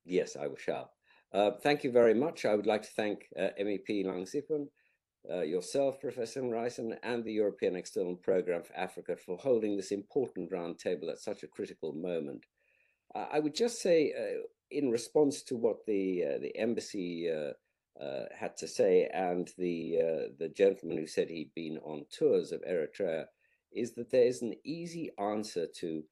Yes, I shall. Thank you very much. I would like to thank MEP Langsipun, yourself, Professor Reisen, and the European External Programme for Africa for holding this important roundtable at such a critical moment. I would just say, in response to what the embassy had to say, and the gentleman who said he'd been on tours of Eritrea, is that there is an easy answer to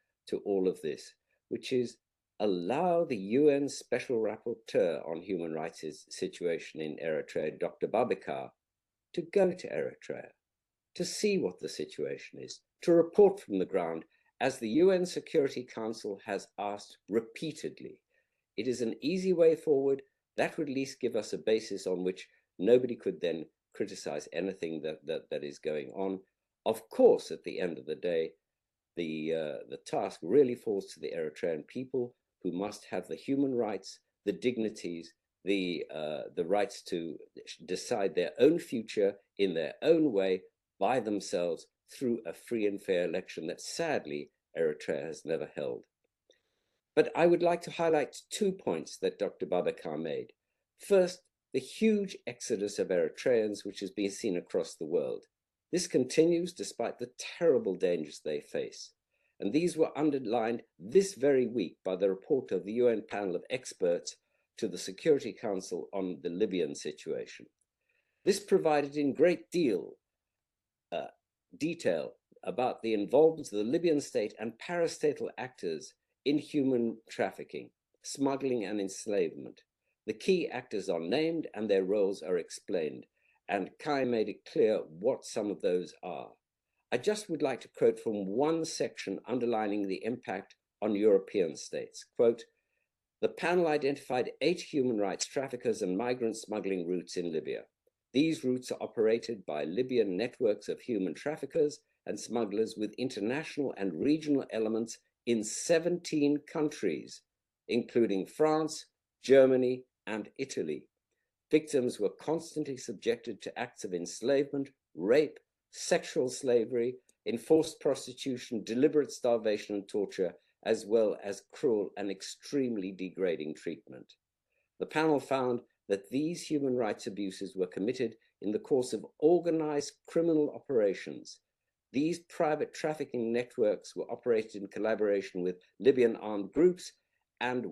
all of this, which is allow the UN Special Rapporteur on Human Rights situation in Eritrea, Dr. Babikar, to go to Eritrea, to see what the situation is, to report from the ground, as the UN Security Council has asked repeatedly. It is an easy way forward. That would at least give us a basis on which nobody could then criticize anything that is going on. Of course, at the end of the day, the task really falls to the Eritrean people, who must have the human rights, the dignities, the rights to decide their own future in their own way by themselves through a free and fair election that sadly Eritrea has never held. But I would like to highlight 2 points that Dr. Babakar made. First, the huge exodus of Eritreans which has been seen across the world. This continues despite the terrible dangers they face. And these were underlined this very week by the report of the UN panel of experts to the Security Council on the Libyan situation. This provided in great detail about the involvement of the Libyan state and parastatal actors in human trafficking, smuggling, and enslavement. The key actors are named and their roles are explained, and Kai made it clear what some of those are. I just would like to quote from one section underlining the impact on European states. Quote, "The panel identified 8 human rights traffickers and migrant smuggling routes in Libya. These routes are operated by Libyan networks of human traffickers and smugglers with international and regional elements in 17 countries, including France, Germany, and Italy. Victims were constantly subjected to acts of enslavement, rape, sexual slavery, enforced prostitution, deliberate starvation and torture, as well as cruel and extremely degrading treatment. The panel found that these human rights abuses were committed in the course of organized criminal operations. These private trafficking networks were operated in collaboration with Libyan armed groups and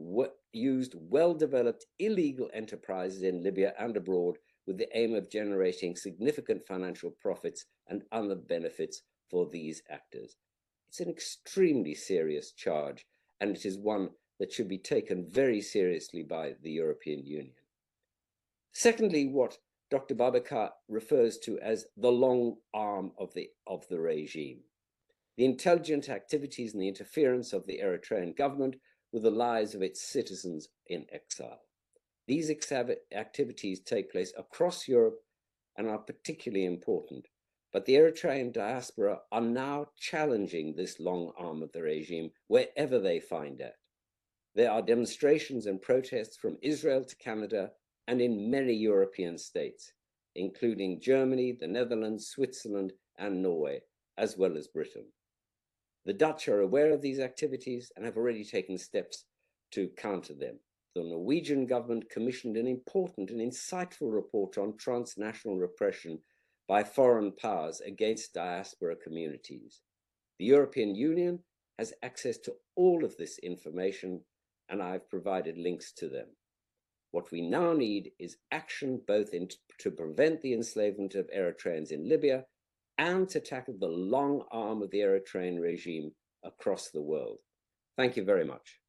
used well-developed illegal enterprises in Libya and abroad with the aim of generating significant financial profits and other benefits for these actors." It's an extremely serious charge, and it is one that should be taken very seriously by the European Union. Secondly, what Dr. Babakar refers to as the long arm of the regime, the intelligent activities and the interference of the Eritrean government with the lives of its citizens in exile. These activities take place across Europe and are particularly important, but the Eritrean diaspora are now challenging this long arm of the regime wherever they find it. There are demonstrations and protests from Israel to Canada and in many European states, including Germany, the Netherlands, Switzerland, and Norway, as well as Britain. The Dutch are aware of these activities and have already taken steps to counter them. The Norwegian government commissioned an important and insightful report on transnational repression by foreign powers against diaspora communities. The European Union has access to all of this information, and I've provided links to them. What we now need is action both to prevent the enslavement of Eritreans in Libya and to tackle the long arm of the Eritrean regime across the world. Thank you very much.